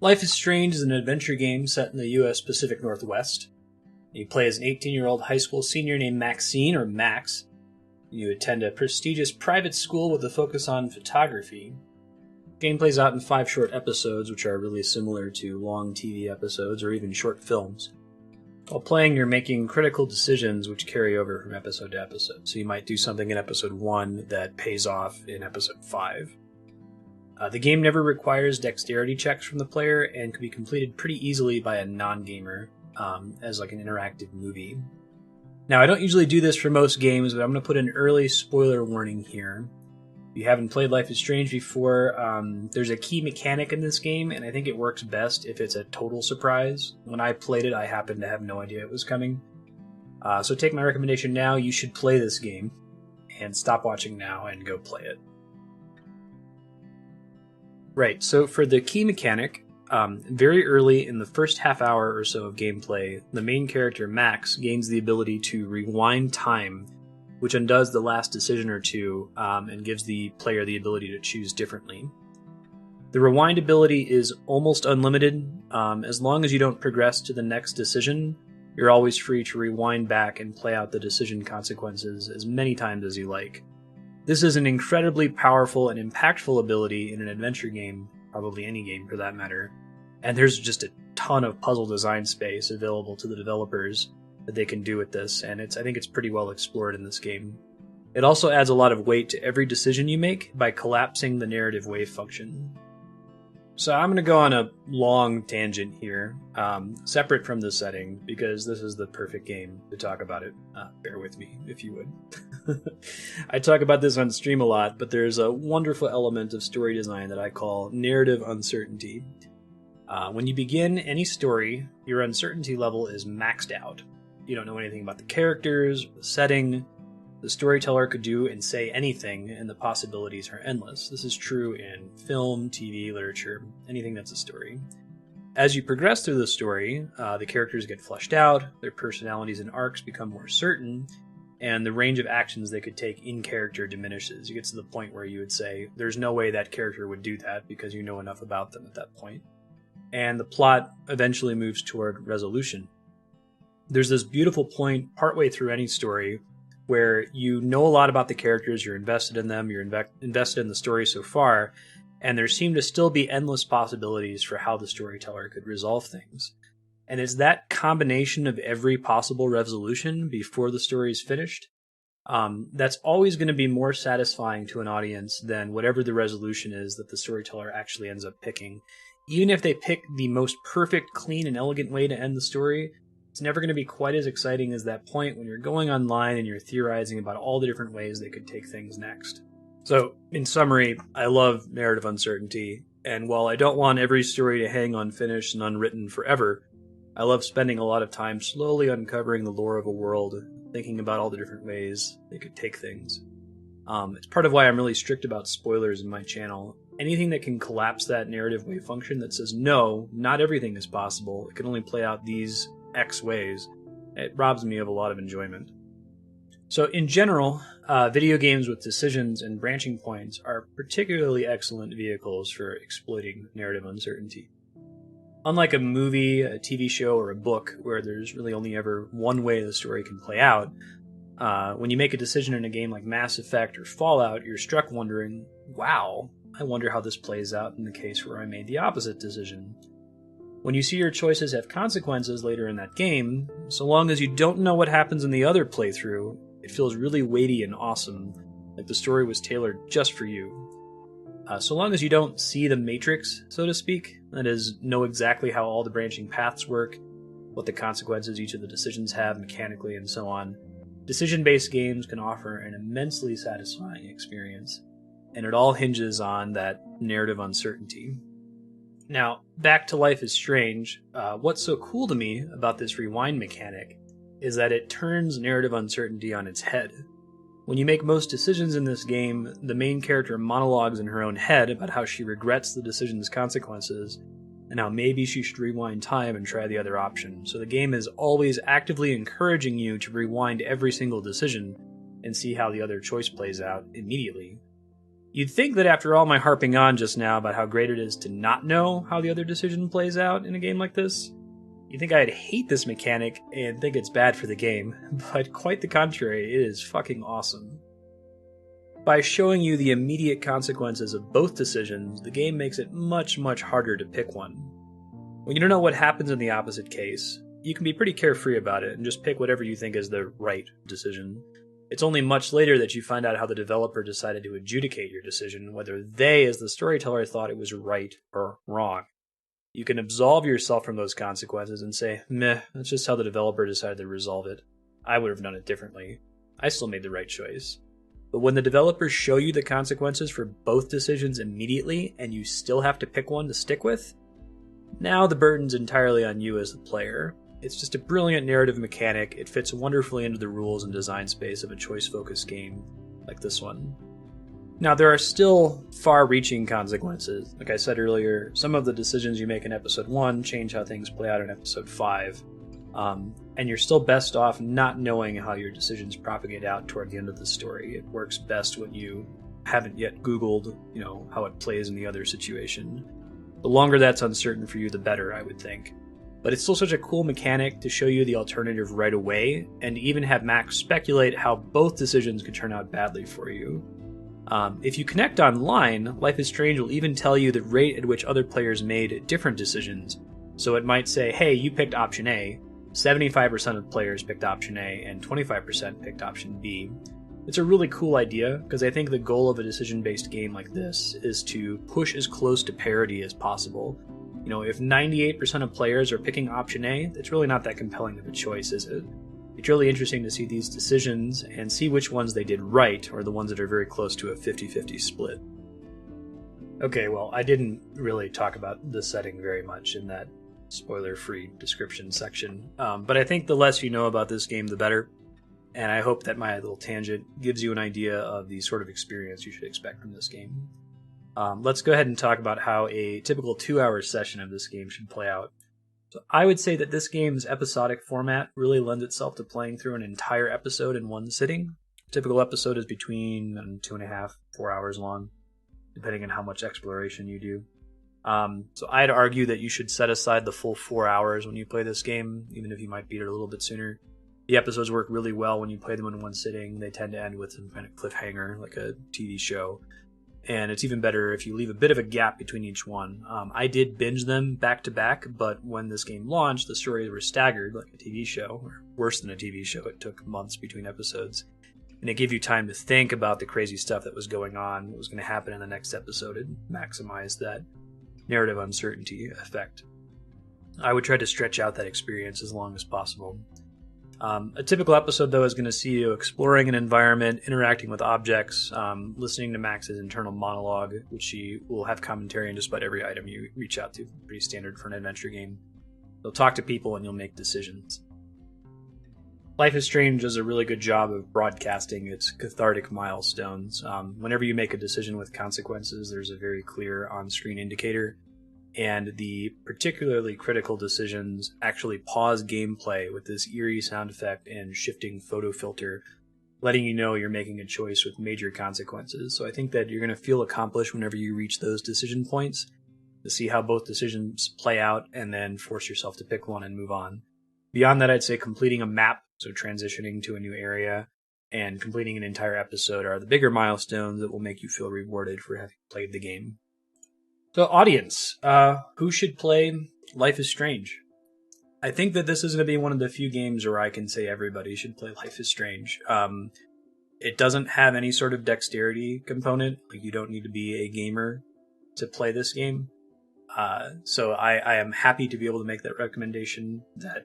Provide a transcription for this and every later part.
Life is Strange is an adventure game set in the U.S. Pacific Northwest. You play as an 18-year-old high school senior named Maxine, or Max. You attend a prestigious private school with a focus on photography. The game plays out in 5 short episodes, which are really similar to long TV episodes or even short films. While playing, you're making critical decisions which carry over from episode to episode. So you might do something in episode 1 that pays off in episode 5. The game never requires dexterity checks from the player and can be completed pretty easily by a non-gamer as like an interactive movie. Now, I don't usually do this for most games, but I'm going to put an early spoiler warning here. If you haven't played Life is Strange before, there's a key mechanic in this game, and I think it works best if it's a total surprise. When I played it, I happened to have no idea it was coming. So take my recommendation now. You should play this game, and stop watching now and go play it. Right, so for the key mechanic, very early in the first half hour or so of gameplay, the main character, Max, gains the ability to rewind time, which undoes the last decision or two and gives the player the ability to choose differently. The rewind ability is almost unlimited. As long as you don't progress to the next decision, you're always free to rewind back and play out the decision consequences as many times as you like. This is an incredibly powerful and impactful ability in an adventure game, probably any game for that matter, and there's just a ton of puzzle design space available to the developers that they can do with this, and I think it's pretty well explored in this game. It also adds a lot of weight to every decision you make by collapsing the narrative wave function. So I'm going to go on a long tangent here, separate from the setting, because this is the perfect game to talk about it. Bear with me, if you would. I talk about this on stream a lot, but there's a wonderful element of story design that I call narrative uncertainty. When you begin any story, your uncertainty level is maxed out. You don't know anything about the characters, the setting. The storyteller could do and say anything, and the possibilities are endless. This is true in film, TV, literature, anything that's a story. As you progress through the story, the characters get fleshed out, their personalities and arcs become more certain, and the range of actions they could take in character diminishes. You get to the point where you would say, there's no way that character would do that because you know enough about them at that point. And the plot eventually moves toward resolution. There's this beautiful point partway through any story where you know a lot about the characters, you're invested in them, you're invested in the story so far, and there seem to still be endless possibilities for how the storyteller could resolve things. And it's that combination of every possible resolution before the story is finished that's always going to be more satisfying to an audience than whatever the resolution is that the storyteller actually ends up picking. Even if they pick the most perfect, clean, and elegant way to end the story, it's never going to be quite as exciting as that point when you're going online and you're theorizing about all the different ways they could take things next. So, in summary, I love narrative uncertainty, and while I don't want every story to hang unfinished and unwritten forever, I love spending a lot of time slowly uncovering the lore of a world, thinking about all the different ways they could take things. It's part of why I'm really strict about spoilers in my channel. Anything that can collapse that narrative wave function that says, no, not everything is possible, it can only play out these X ways, it robs me of a lot of enjoyment. So in general, video games with decisions and branching points are particularly excellent vehicles for exploiting narrative uncertainty. Unlike a movie, a TV show, or a book where there's really only ever one way the story can play out, when you make a decision in a game like Mass Effect or Fallout, you're struck wondering, wow, I wonder how this plays out in the case where I made the opposite decision. When you see your choices have consequences later in that game, so long as you don't know what happens in the other playthrough, it feels really weighty and awesome, like the story was tailored just for you. So long as you don't see the matrix, so to speak, that is, know exactly how all the branching paths work, what the consequences each of the decisions have mechanically, and so on, decision-based games can offer an immensely satisfying experience, and it all hinges on that narrative uncertainty. Now, back to Life is Strange, what's so cool to me about this rewind mechanic is that it turns narrative uncertainty on its head. When you make most decisions in this game, the main character monologues in her own head about how she regrets the decision's consequences, and how maybe she should rewind time and try the other option. So the game is always actively encouraging you to rewind every single decision and see how the other choice plays out immediately. You'd think that after all my harping on just now about how great it is to not know how the other decision plays out in a game like this, you'd think I'd hate this mechanic and think it's bad for the game, but quite the contrary, it is fucking awesome. By showing you the immediate consequences of both decisions, the game makes it much, much harder to pick one. When you don't know what happens in the opposite case, you can be pretty carefree about it and just pick whatever you think is the right decision. It's only much later that you find out how the developer decided to adjudicate your decision, whether they, as the storyteller, thought it was right or wrong. You can absolve yourself from those consequences and say, meh, that's just how the developer decided to resolve it. I would have done it differently. I still made the right choice. But when the developers show you the consequences for both decisions immediately and you still have to pick one to stick with, now the burden's entirely on you as the player. It's just a brilliant narrative mechanic. It fits wonderfully into the rules and design space of a choice-focused game like this one. Now, there are still far-reaching consequences. Like I said earlier, some of the decisions you make in Episode 1 change how things play out in Episode 5. And you're still best off not knowing how your decisions propagate out toward the end of the story. It works best when you haven't yet Googled, how it plays in the other situation. The longer that's uncertain for you, the better, I would think. But it's still such a cool mechanic to show you the alternative right away, and even have Max speculate how both decisions could turn out badly for you. If you connect online, Life is Strange will even tell you the rate at which other players made different decisions. So it might say, hey, you picked option A, 75% of players picked option A, and 25% picked option B. It's a really cool idea, because I think the goal of a decision-based game like this is to push as close to parity as possible. If 98% of players are picking option A, it's really not that compelling of a choice, is it? It's really interesting to see these decisions and see which ones they did right, or the ones that are very close to a 50-50 split. Okay, well, I didn't really talk about the setting very much in that spoiler-free description section, but I think the less you know about this game, the better, and I hope that my little tangent gives you an idea of the sort of experience you should expect from this game. Let's go ahead and talk about how a typical 2-hour session of this game should play out. So I would say that this game's episodic format really lends itself to playing through an entire episode in one sitting. A typical episode is between 2.5, 4 hours long, depending on how much exploration you do. So I'd argue that you should set aside the full 4 hours when you play this game, even if you might beat it a little bit sooner. The episodes work really well when you play them in one sitting. They tend to end with some kind of cliffhanger, like a TV show. And it's even better if you leave a bit of a gap between each one. I did binge them back to back, but when this game launched, the stories were staggered like a TV show, or worse than a TV show. It took months between episodes. And it gave you time to think about the crazy stuff that was going on, what was going to happen in the next episode, and maximize that narrative uncertainty effect. I would try to stretch out that experience as long as possible. A typical episode, though, is going to see you exploring an environment, interacting with objects, listening to Max's internal monologue, which she will have commentary on just about every item you reach out to. Pretty standard for an adventure game. You'll talk to people and you'll make decisions. Life is Strange does a really good job of broadcasting its cathartic milestones. Whenever you make a decision with consequences, there's a very clear on-screen indicator. And the particularly critical decisions actually pause gameplay with this eerie sound effect and shifting photo filter, letting you know you're making a choice with major consequences. So I think that you're going to feel accomplished whenever you reach those decision points, to see how both decisions play out and then force yourself to pick one and move on. Beyond that, I'd say completing a map, so transitioning to a new area, and completing an entire episode are the bigger milestones that will make you feel rewarded for having played the game. So, audience, who should play Life is Strange? I think that this is going to be one of the few games where I can say everybody should play Life is Strange. It doesn't have any sort of dexterity component. Like, you don't need to be a gamer to play this game. So I am happy to be able to make that recommendation that,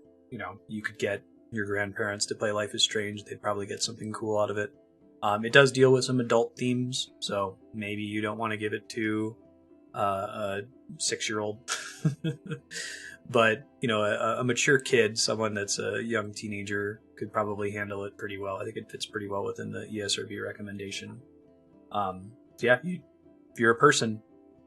you could get your grandparents to play Life is Strange. They'd probably get something cool out of it. It does deal with some adult themes, so maybe you don't want to give it to a 6-year-old. But, a mature kid, someone that's a young teenager, could probably handle it pretty well. I think it fits pretty well within the ESRB recommendation. If you're a person,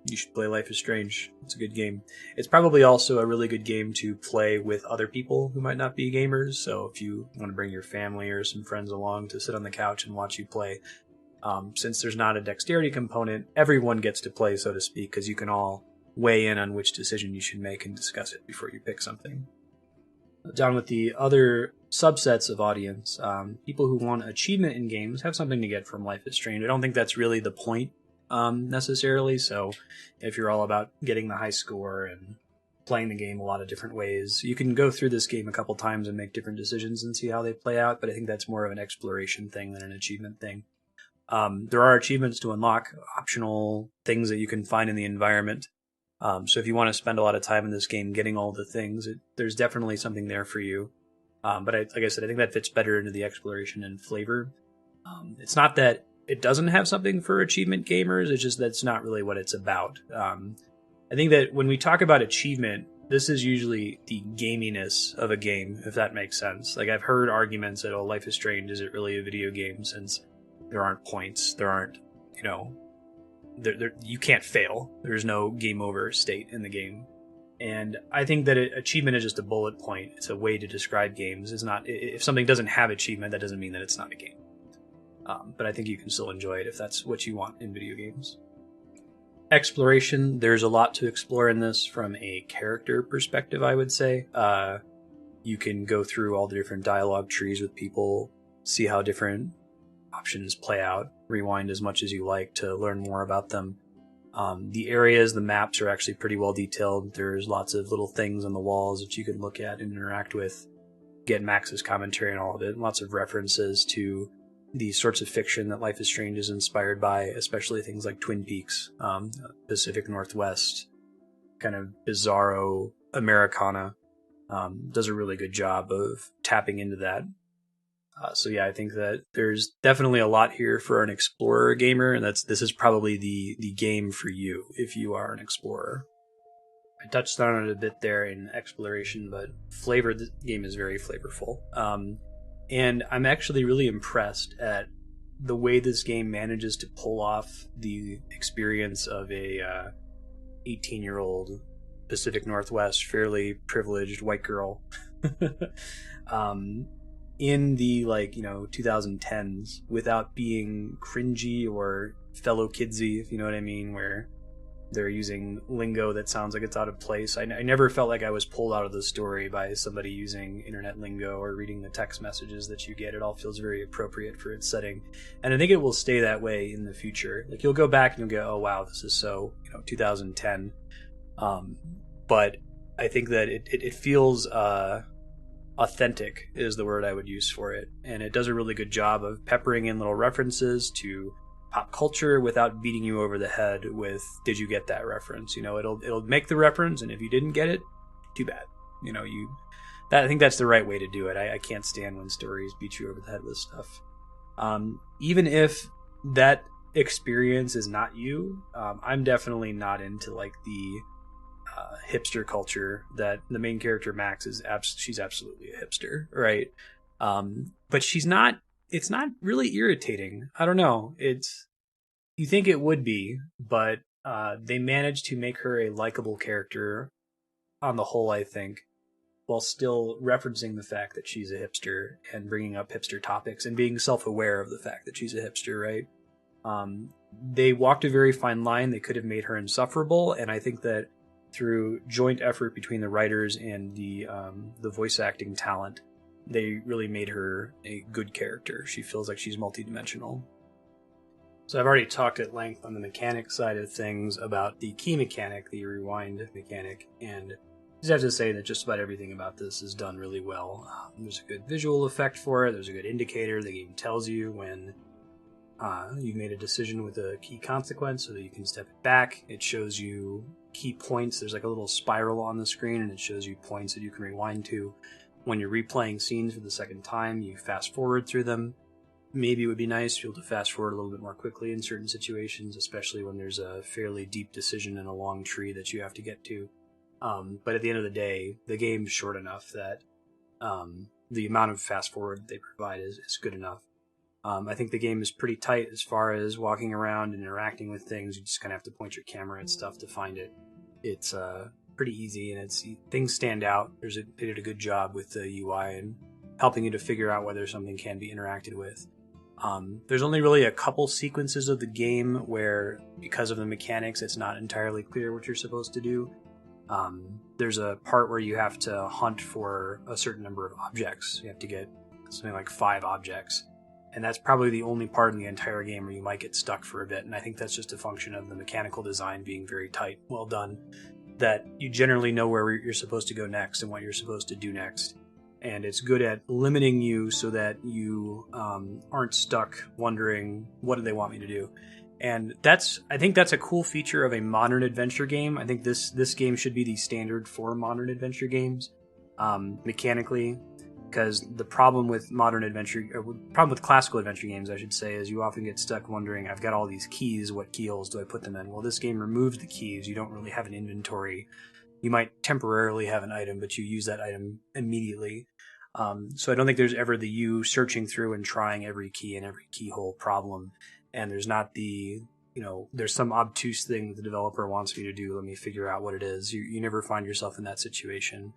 you should play Life is Strange. It's a good game. It's probably also a really good game to play with other people who might not be gamers. So if you want to bring your family or some friends along to sit on the couch and watch you play, Since there's not a dexterity component, everyone gets to play, so to speak, because you can all weigh in on which decision you should make and discuss it before you pick something. Down with the other subsets of audience, people who want achievement in games have something to get from Life is Strange. I don't think that's really the point necessarily, so if you're all about getting the high score and playing the game a lot of different ways, you can go through this game a couple times and make different decisions and see how they play out, but I think that's more of an exploration thing than an achievement thing. There are achievements to unlock, optional things that you can find in the environment. So if you want to spend a lot of time in this game getting all the things, there's definitely something there for you. But like I said, I think that fits better into the exploration and flavor. It's not that it doesn't have something for achievement gamers, it's just that's not really what it's about. I think that when we talk about achievement, this is usually the gaminess of a game, if that makes sense. Like, I've heard arguments that, oh, Life is Strange, is it really a video game since there aren't points, there aren't, you can't fail. There's no game over state in the game. And I think that achievement is just a bullet point. It's a way to describe games. It's not, if something doesn't have achievement, that doesn't mean that it's not a game. But I think you can still enjoy it if that's what you want in video games. Exploration, there's a lot to explore in this from a character perspective, I would say. You can go through all the different dialogue trees with people, see how different options play out, rewind as much as you like to learn more about them. The areas, the maps are actually pretty well detailed. There's lots of little things on the walls that you can look at and interact with, get Max's commentary on all of it, and lots of references to the sorts of fiction that Life is Strange is inspired by, especially things like Twin Peaks, Pacific Northwest, kind of bizarro Americana. Does a really good job of tapping into that. So yeah, I think that there's definitely a lot here for an explorer gamer, and this is probably the game for you if you are an explorer. I touched on it a bit there in exploration, but flavor, the game is very flavorful. And I'm actually really impressed at the way this game manages to pull off the experience of a 18-year-old Pacific Northwest, fairly privileged white girl. In the 2010s without being cringy or fellow kidsy, if you know what I mean, where they're using lingo that sounds like it's out of place. I never felt like I was pulled out of the story by somebody using internet lingo or reading the text messages that you get. It all feels very appropriate for its setting, and I think it will stay that way in the future. Like, you'll go back and you'll go, oh wow, this is so 2010, but I think that it feels authentic is the word I would use for it, and it does a really good job of peppering in little references to pop culture without beating you over the head with, did you get that reference? It'll make the reference, and if you didn't get it, too bad. I think that's the right way to do it. I can't stand when stories beat you over the head with stuff. Even if that experience is not you, I'm definitely not into the hipster culture that the main character Max is. She's absolutely a hipster, right? But she's not. It's not really irritating. I don't know. You think it would be, but they managed to make her a likable character on the whole, I think, while still referencing the fact that she's a hipster and bringing up hipster topics and being self-aware of the fact that she's a hipster, right? They walked a very fine line. They could have made her insufferable, and I think that through joint effort between the writers and the voice acting talent, they really made her a good character. She feels like she's multidimensional. So I've already talked at length on the mechanic side of things about the key mechanic, the rewind mechanic, and I just have to say that just about everything about this is done really well. There's a good visual effect for it. There's a good indicator. The game tells you when you've made a decision with a key consequence so that you can step it back. It shows you key points. There's like a little spiral on the screen, and it shows you points that you can rewind to. When you're replaying scenes for the second time, you fast forward through them. Maybe it would be nice to be able to fast forward a little bit more quickly in certain situations, especially when there's a fairly deep decision in a long tree that you have to get to. But at the end of the day, the game's short enough that the amount of fast forward they provide is good enough. I think the game is pretty tight as far as walking around and interacting with things. You just kind of have to point your camera at stuff to find it. It's pretty easy, and things stand out. They did a good job with the UI and helping you to figure out whether something can be interacted with. There's only really a couple sequences of the game where, because of the mechanics, it's not entirely clear what you're supposed to do. There's a part where you have to hunt for a certain number of objects. You have to get something like 5 objects. And that's probably the only part in the entire game where you might get stuck for a bit. And I think that's just a function of the mechanical design being very tight, well done, that you generally know where you're supposed to go next and what you're supposed to do next. And it's good at limiting you so that you aren't stuck wondering, what do they want me to do? And I think that's a cool feature of a modern adventure game. I think this game should be the standard for modern adventure games, mechanically. Because the problem with classical adventure games, I should say, is you often get stuck wondering, I've got all these keys, what keyholes do I put them in? Well, this game removes the keys. You don't really have an inventory. You might temporarily have an item, but you use that item immediately. So I don't think there's ever the you searching through and trying every key and every keyhole problem. And there's not there's some obtuse thing that the developer wants me to do. Let me figure out what it is. You never find yourself in that situation.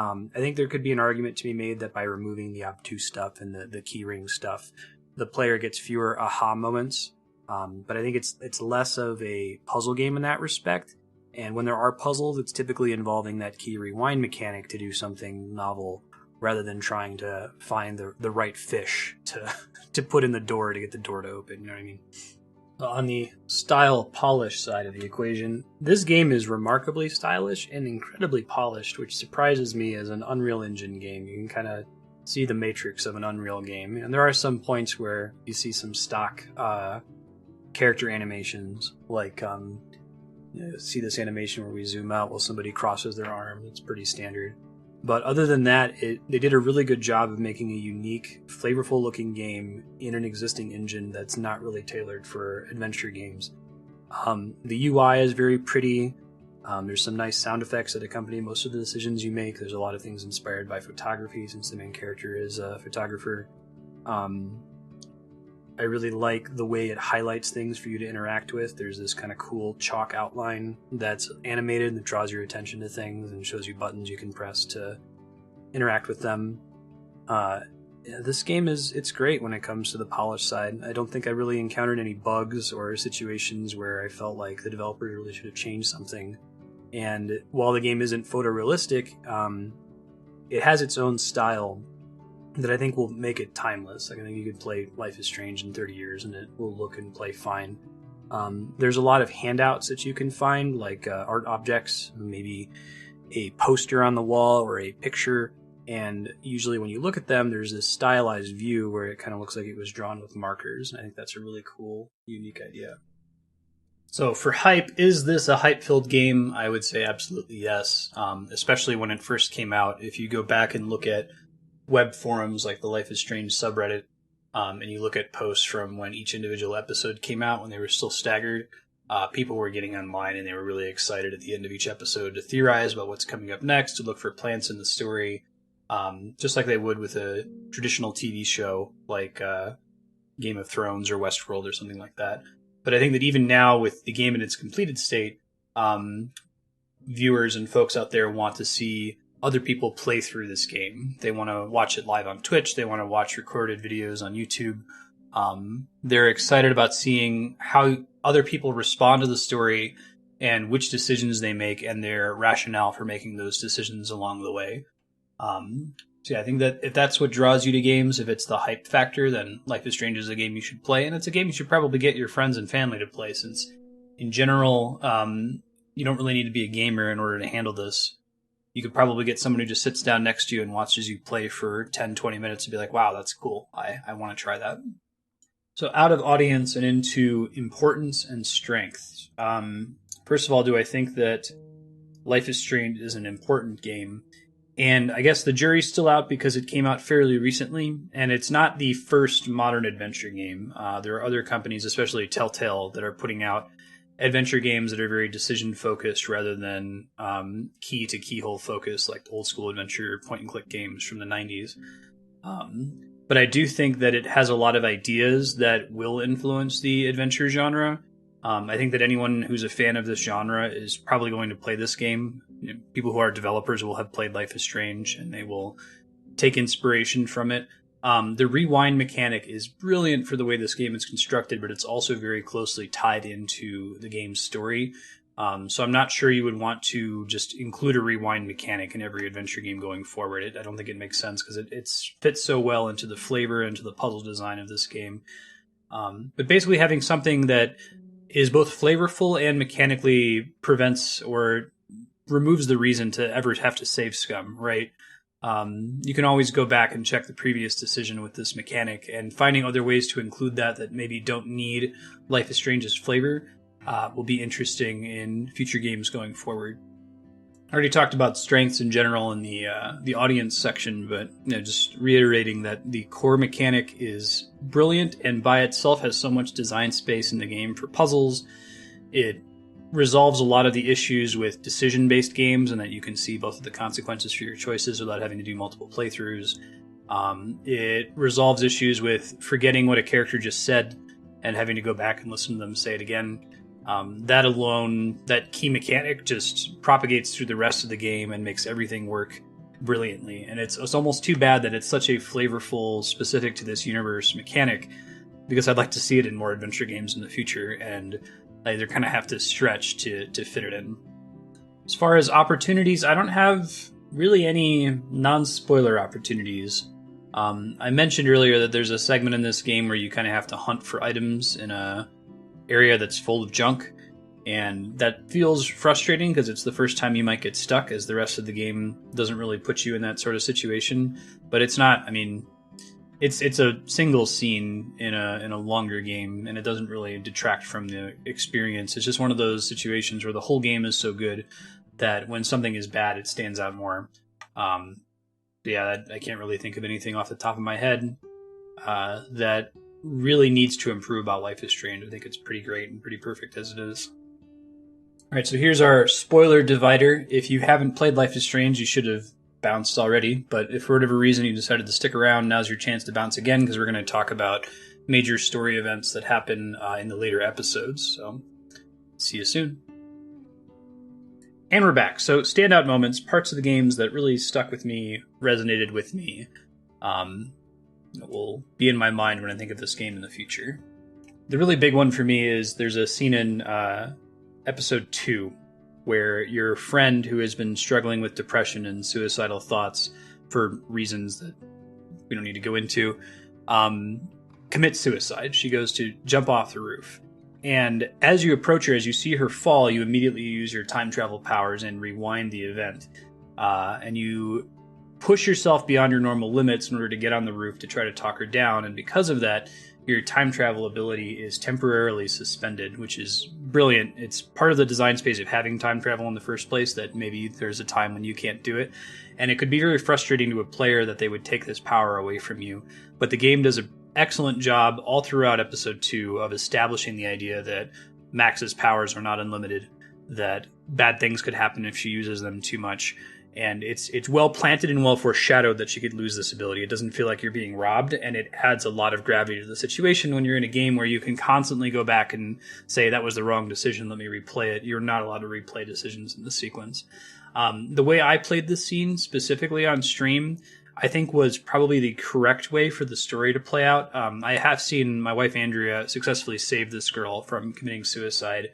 I think there could be an argument to be made that by removing the obtuse stuff and the keyring stuff, the player gets fewer aha moments. But I think it's less of a puzzle game in that respect. And when there are puzzles, it's typically involving that key rewind mechanic to do something novel, rather than trying to find the right fish to put in the door to get the door to open. You know what I mean? On the style polish side of the equation, this game is remarkably stylish and incredibly polished, which surprises me as an Unreal Engine game. You can kind of see the matrix of an Unreal game. And there are some points where you see some stock character animations, like see this animation where we zoom out while somebody crosses their arm. It's pretty standard. But other than that, they did a really good job of making a unique, flavorful-looking game in an existing engine that's not really tailored for adventure games. The UI is very pretty. There's some nice sound effects that accompany most of the decisions you make. There's a lot of things inspired by photography, since the main character is a photographer. I really like the way it highlights things for you to interact with. There's this kind of cool chalk outline that's animated that draws your attention to things and shows you buttons you can press to interact with them. This game it's great when it comes to the polished side. I don't think I really encountered any bugs or situations where I felt like the developers really should have changed something. And while the game isn't photorealistic, it has its own style that I think will make it timeless. Like, I think you could play Life is Strange in 30 years and it will look and play fine. There's a lot of handouts that you can find, like art objects, maybe a poster on the wall or a picture, and usually when you look at them, there's this stylized view where it kind of looks like it was drawn with markers. I think that's a really cool, unique idea. So for hype, is this a hype-filled game? I would say absolutely yes, especially when it first came out. If you go back and look at web forums like the Life is Strange subreddit, and you look at posts from when each individual episode came out, when they were still staggered, people were getting online and they were really excited at the end of each episode to theorize about what's coming up next, to look for plants in the story, just like they would with a traditional TV show like Game of Thrones or Westworld or something like that. But I think that even now, with the game in its completed state, viewers and folks out there want to see other people play through this game. They want to watch it live on Twitch. They want to watch recorded videos on YouTube. They're excited about seeing how other people respond to the story and which decisions they make and their rationale for making those decisions along the way. So yeah, I think that if that's what draws you to games, if it's the hype factor, then Life is Strange is a game you should play. And it's a game you should probably get your friends and family to play, since in general, you don't really need to be a gamer in order to handle this. You could probably get someone who just sits down next to you and watches you play for 10, 20 minutes and be like, wow, that's cool. I want to try that. So out of audience and into importance and strength. First of all, do I think that Life is Strange is an important game? And I guess the jury's still out because it came out fairly recently, and it's not the first modern adventure game. There are other companies, especially Telltale, that are putting out adventure games that are very decision-focused rather than key-to-keyhole focused, like old school adventure point-and-click games from the 90s. But I do think that it has a lot of ideas that will influence the adventure genre. I think that anyone who's a fan of this genre is probably going to play this game. You know, people who are developers will have played Life is Strange, and they will take inspiration from it. The rewind mechanic is brilliant for the way this game is constructed, but it's also very closely tied into the game's story. So I'm not sure you would want to just include a rewind mechanic in every adventure game going forward. I don't think it makes sense because it fits so well into the flavor, into the puzzle design of this game. But basically having something that is both flavorful and mechanically prevents or removes the reason to ever have to save scum, right? You can always go back and check the previous decision with this mechanic, and finding other ways to include that maybe don't need Life is Strange's flavor will be interesting in future games going forward. I already talked about strengths in general in the audience section, but just reiterating that the core mechanic is brilliant and by itself has so much design space in the game for puzzles. It resolves a lot of the issues with decision-based games, and that you can see both of the consequences for your choices without having to do multiple playthroughs. It resolves issues with forgetting what a character just said and having to go back and listen to them say it again. That alone, that key mechanic just propagates through the rest of the game and makes everything work brilliantly. And it's almost too bad that it's such a flavorful, specific to this universe mechanic, because I'd like to see it in more adventure games in the future, and I either kind of have to stretch to fit it in. As far as opportunities, I don't have really any non-spoiler opportunities. I mentioned earlier that there's a segment in this game where you kind of have to hunt for items in a area that's full of junk, and that feels frustrating because it's the first time you might get stuck, as the rest of the game doesn't really put you in that sort of situation. But it's not, I mean, it's a single scene in a longer game, and it doesn't really detract from the experience. It's just one of those situations where the whole game is so good that when something is bad, it stands out more. I can't really think of anything off the top of my head that really needs to improve about Life is Strange. I think it's pretty great and pretty perfect as it is. All right, so here's our spoiler divider. If you haven't played Life is Strange, you should have bounced already, but if for whatever reason you decided to stick around, now's your chance to bounce again, because we're going to talk about major story events that happen in the later episodes. So, see you soon. And we're back. So, standout moments, parts of the games that really stuck with me, resonated with me, will be in my mind when I think of this game in the future. The really big one for me is there's a scene in episode 2 where your friend, who has been struggling with depression and suicidal thoughts for reasons that we don't need to go into, commits suicide. She goes to jump off the roof. And as you approach her, as you see her fall, you immediately use your time travel powers and rewind the event. And you push yourself beyond your normal limits in order to get on the roof to try to talk her down. And because of that, your time travel ability is temporarily suspended, which is brilliant. It's part of the design space of having time travel in the first place, that maybe there's a time when you can't do it. And it could be very frustrating to a player that they would take this power away from you. But the game does an excellent job all throughout episode 2 of establishing the idea that Max's powers are not unlimited, that bad things could happen if she uses them too much. And it's well planted and well foreshadowed that she could lose this ability. It doesn't feel like you're being robbed, and it adds a lot of gravity to the situation when you're in a game where you can constantly go back and say, that was the wrong decision, let me replay it. You're not allowed to replay decisions in the sequence. The way I played this scene, specifically on stream, I think was probably the correct way for the story to play out. I have seen my wife Andrea successfully save this girl from committing suicide,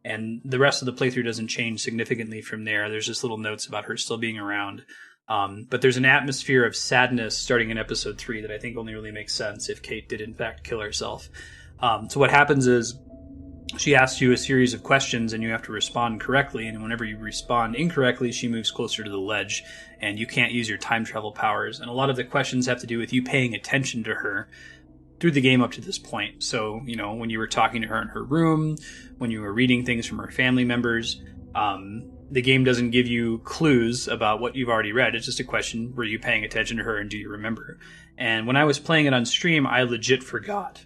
and the rest of the playthrough doesn't change significantly from there. There's just little notes about her still being around. But there's an atmosphere of sadness starting in episode 3 that I think only really makes sense if Kate did in fact kill herself. So what happens is she asks you a series of questions and you have to respond correctly. And whenever you respond incorrectly, she moves closer to the ledge and you can't use your time travel powers. And a lot of the questions have to do with you paying attention to her through the game up to this point. So, when you were talking to her in her room, when you were reading things from her family members, the game doesn't give you clues about what you've already read. It's just a question, were you paying attention to her and do you remember? And when I was playing it on stream, I legit forgot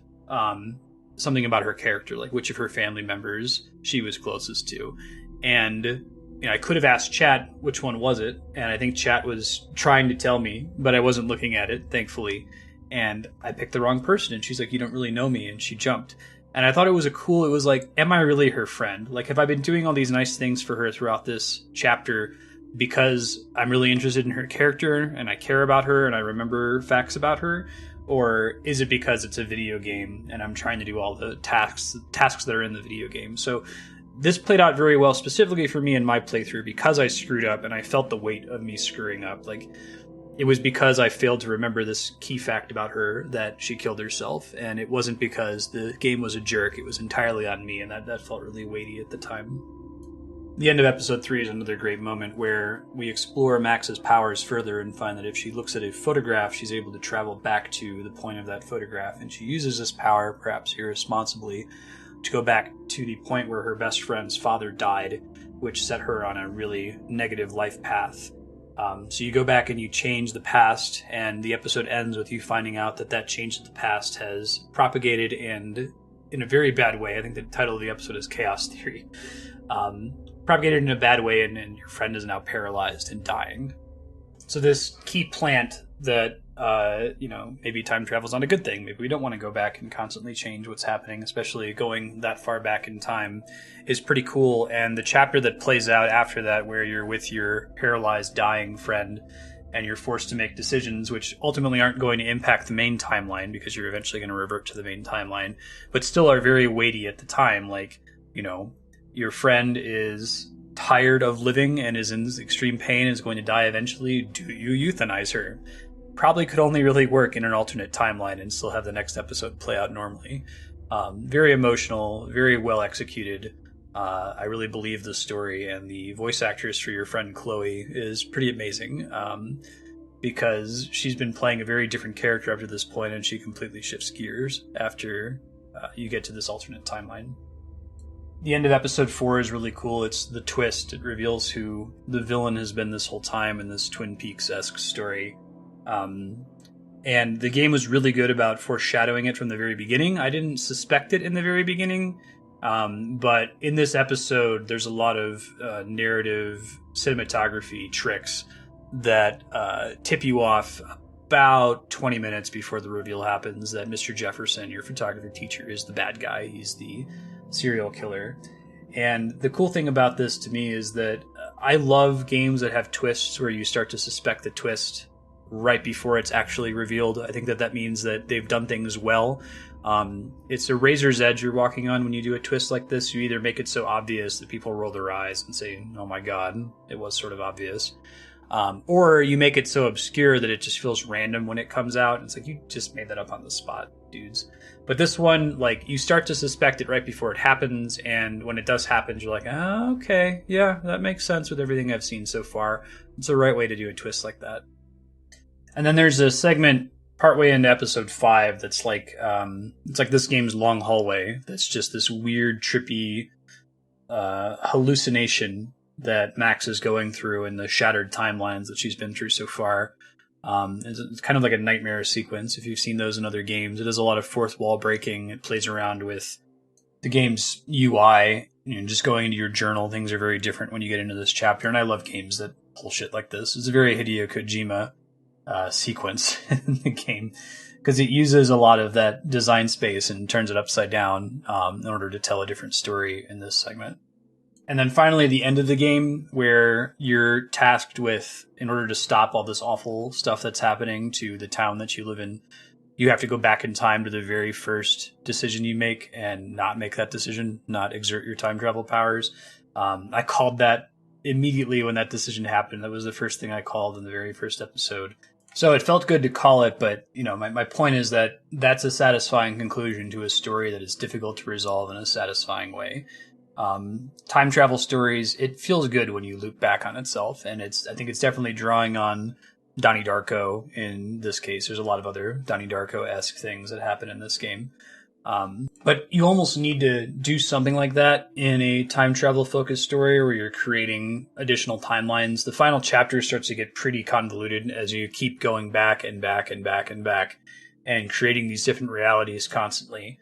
something about her character, like which of her family members she was closest to. And I could have asked chat which one was it, and I think chat was trying to tell me, but I wasn't looking at it, thankfully. And I picked the wrong person, and she's like, you don't really know me, and she jumped. And I thought it was it was like, am I really her friend? Like, have I been doing all these nice things for her throughout this chapter, because I'm really interested in her character and I care about her and I remember facts about her? Or is it because it's a video game and I'm trying to do all the tasks that are in the video game? So this played out very well, specifically for me in my playthrough, because I screwed up and I felt the weight of me screwing up. Like, it was because I failed to remember this key fact about her that she killed herself, and it wasn't because the game was a jerk. It was entirely on me, and that felt really weighty at the time. The end of episode 3 is another great moment where we explore Max's powers further and find that if she looks at a photograph, she's able to travel back to the point of that photograph, and she uses this power, perhaps irresponsibly, to go back to the point where her best friend's father died, which set her on a really negative life path. So you go back and you change the past, and the episode ends with you finding out that change of the past has propagated, and in a very bad way. I think the title of the episode is Chaos Theory. Propagated in a bad way, and your friend is now paralyzed and dying. So this key plant that, maybe time travel's not a good thing. Maybe we don't want to go back and constantly change what's happening, especially going that far back in time, is pretty cool. And the chapter that plays out after that, where you're with your paralyzed, dying friend, and you're forced to make decisions which ultimately aren't going to impact the main timeline, because you're eventually going to revert to the main timeline, but still are very weighty at the time. Like, your friend is tired of living and is in extreme pain and is going to die eventually. Do you euthanize her? Probably could only really work in an alternate timeline and still have the next episode play out normally. Very emotional, very well executed. I really believe the story, and the voice actress for your friend Chloe is pretty amazing, because she's been playing a very different character up to this point, and she completely shifts gears after you get to this alternate timeline. The end of episode 4 is really cool. It's the twist. It reveals who the villain has been this whole time in this Twin Peaks-esque story. And the game was really good about foreshadowing it from the very beginning. I didn't suspect it in the very beginning, but in this episode, there's a lot of narrative cinematography tricks that tip you off about 20 minutes before the reveal happens that Mr. Jefferson, your photography teacher, is the bad guy. He's the serial killer. And the cool thing about this to me is that I love games that have twists where you start to suspect the twist right before it's actually revealed. I think that means that they've done things well. It's a razor's edge you're walking on when you do a twist like this. You either make it so obvious that people roll their eyes and say, oh my god, it was sort of obvious. Or you make it so obscure that it just feels random when it comes out. It's like, you just made that up on the spot, dudes. But this one, like, you start to suspect it right before it happens, and when it does happen, you're like, oh, okay, yeah, that makes sense with everything I've seen so far. It's the right way to do a twist like that. And then there's a segment partway into episode 5 that's like, it's like this game's long hallway. That's just this weird, trippy hallucination that Max is going through in the shattered timelines that she's been through so far. It's kind of like a nightmare sequence. If you've seen those in other games, it does a lot of fourth wall breaking. It plays around with the game's UI, just going into your journal. Things are very different when you get into this chapter, and I love games that pull shit like this. It's a very Hideo Kojima sequence in the game, because it uses a lot of that design space and turns it upside down in order to tell a different story in this segment. And then finally, the end of the game, where you're tasked with, in order to stop all this awful stuff that's happening to the town that you live in, you have to go back in time to the very first decision you make and not make that decision, not exert your time travel powers. I called that immediately when that decision happened. That was the first thing I called in the very first episode. So it felt good to call it, but my point is that that's a satisfying conclusion to a story that is difficult to resolve in a satisfying way. Time travel stories, it feels good when you loop back on itself, and I think it's definitely drawing on Donnie Darko in this case. There's a lot of other Donnie Darko-esque things that happen in this game. But you almost need to do something like that in a time travel focused story where you're creating additional timelines. The final chapter starts to get pretty convoluted as you keep going back and back and back and back and creating these different realities constantly.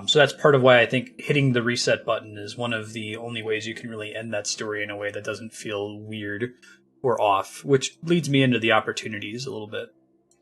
So that's part of why I think hitting the reset button is one of the only ways you can really end that story in a way that doesn't feel weird or off, which leads me into the opportunities a little bit.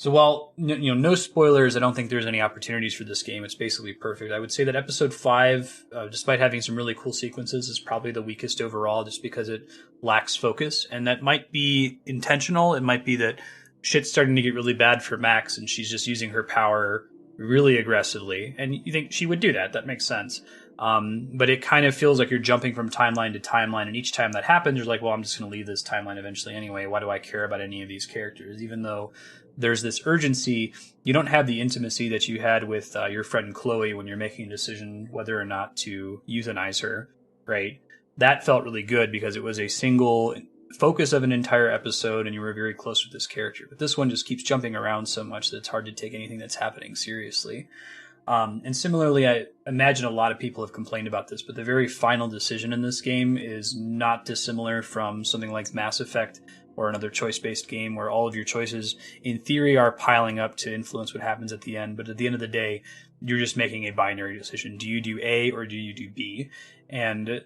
So while no spoilers, I don't think there's any opportunities for this game. It's basically perfect. I would say that episode 5, despite having some really cool sequences, is probably the weakest overall, just because it lacks focus, and that might be intentional. It might be that shit's starting to get really bad for Max, and she's just using her power really aggressively. And you think she would do that? That makes sense. But it kind of feels like you're jumping from timeline to timeline, and each time that happens, you're like, well, I'm just going to leave this timeline eventually anyway. Why do I care about any of these characters? Even though there's this urgency, you don't have the intimacy that you had with your friend Chloe when you're making a decision whether or not to euthanize her, right? That felt really good because it was a single focus of an entire episode, and you were very close with this character. But this one just keeps jumping around so much that it's hard to take anything that's happening seriously. And similarly, I imagine a lot of people have complained about this, but the very final decision in this game is not dissimilar from something like Mass Effect or another choice-based game where all of your choices, in theory, are piling up to influence what happens at the end. But at the end of the day, you're just making a binary decision. Do you do A or do you do B? And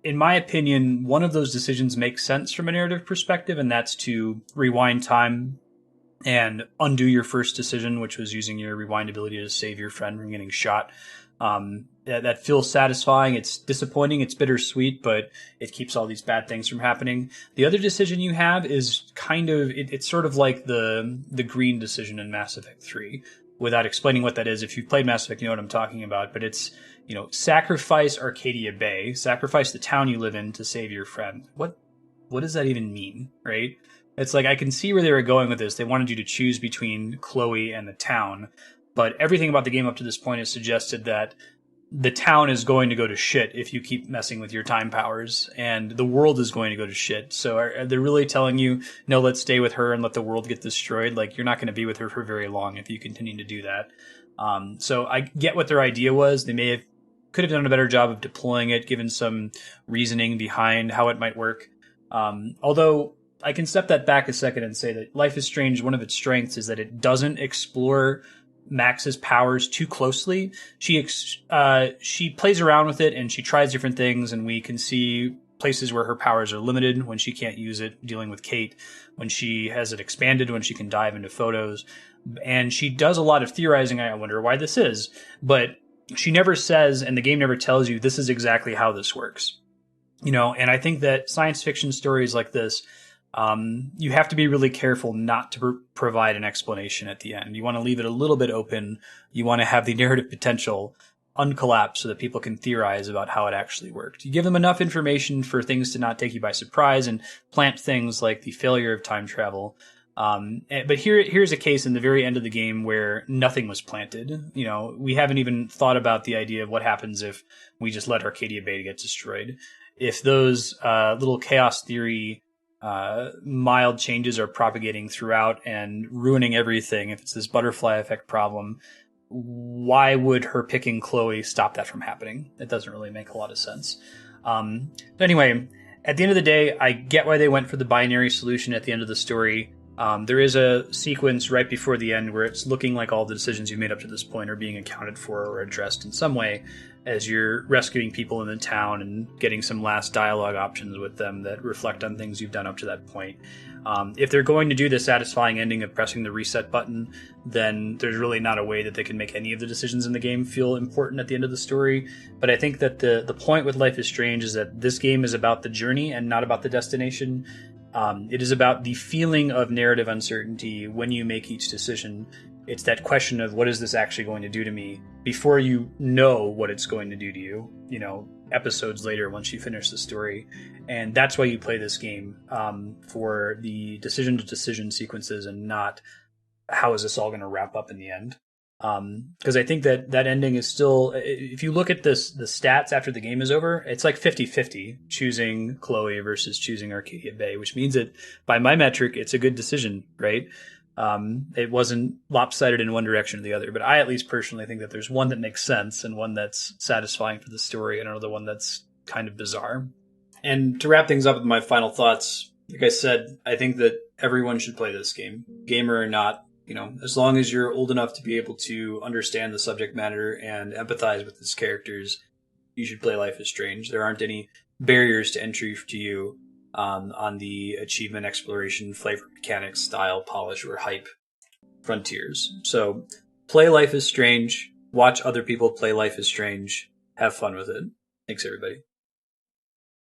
in my opinion, one of those decisions makes sense from a narrative perspective, and that's to rewind time and undo your first decision, which was using your rewind ability to save your friend from getting shot. That feels satisfying. It's disappointing. It's bittersweet, but it keeps all these bad things from happening. The other decision you have is kind of, it's sort of like the green decision in Mass Effect 3. Without explaining what that is, if you've played Mass Effect, you know what I'm talking about, but it's, sacrifice Arcadia Bay, sacrifice the town you live in to save your friend. What does that even mean, right? It's like, I can see where they were going with this. They wanted you to choose between Chloe and the town, but everything about the game up to this point has suggested that the town is going to go to shit if you keep messing with your time powers, and the world is going to go to shit. So are they really telling you, no, let's stay with her and let the world get destroyed? Like, you're not going to be with her for very long if you continue to do that. So I get what their idea was. They could have done a better job of deploying it, given some reasoning behind how it might work. Although I can step that back a second and say that Life is Strange, one of its strengths is that it doesn't explore Max's powers too closely. She plays around with it and she tries different things, and we can see places where her powers are limited when she can't use it, dealing with Kate, when she has it expanded, when she can dive into photos. And she does a lot of theorizing. I wonder why this is, but she never says, and the game never tells you, this is exactly how this works. And I think that science fiction stories like this, you have to be really careful not to provide an explanation at the end. You want to leave it a little bit open. You want to have the narrative potential uncollapsed so that people can theorize about how it actually worked. You give them enough information for things to not take you by surprise and plant things like the failure of time travel. But here's a case in the very end of the game where nothing was planted. We haven't even thought about the idea of what happens if we just let Arcadia Bay get destroyed. If those little chaos theory mild changes are propagating throughout and ruining everything, if it's this butterfly effect problem, why would her picking Chloe stop that from happening? It doesn't really make a lot of sense. Anyway, at the end of the day, I get why they went for the binary solution at the end of the story. There is a sequence right before the end where it's looking like all the decisions you've made up to this point are being accounted for or addressed in some way as you're rescuing people in the town and getting some last dialogue options with them that reflect on things you've done up to that point. If they're going to do the satisfying ending of pressing the reset button, then there's really not a way that they can make any of the decisions in the game feel important at the end of the story. But I think that the point with Life is Strange is that this game is about the journey and not about the destination. It is about the feeling of narrative uncertainty when you make each decision. It's that question of, what is this actually going to do to me, before you know what it's going to do to you, episodes later once you finish the story. And that's why you play this game, for the decision-to-decision sequences and not how is this all going to wrap up in the end. Because I think that ending is still, if you look at the stats after the game is over, it's like 50-50 choosing Chloe versus choosing Arcadia Bay, which means that by my metric, it's a good decision, right? It wasn't lopsided in one direction or the other, but I at least personally think that there's one that makes sense and one that's satisfying for the story and another one that's kind of bizarre. And to wrap things up with my final thoughts, like I said, I think that everyone should play this game, gamer or not. As long as you're old enough to be able to understand the subject matter and empathize with its characters, you should play Life is Strange. There aren't any barriers to entry to you on the achievement, exploration, flavor, mechanics, style, polish, or hype. frontiers. So play Life is Strange, watch other people play Life is Strange, have fun with it. Thanks, everybody.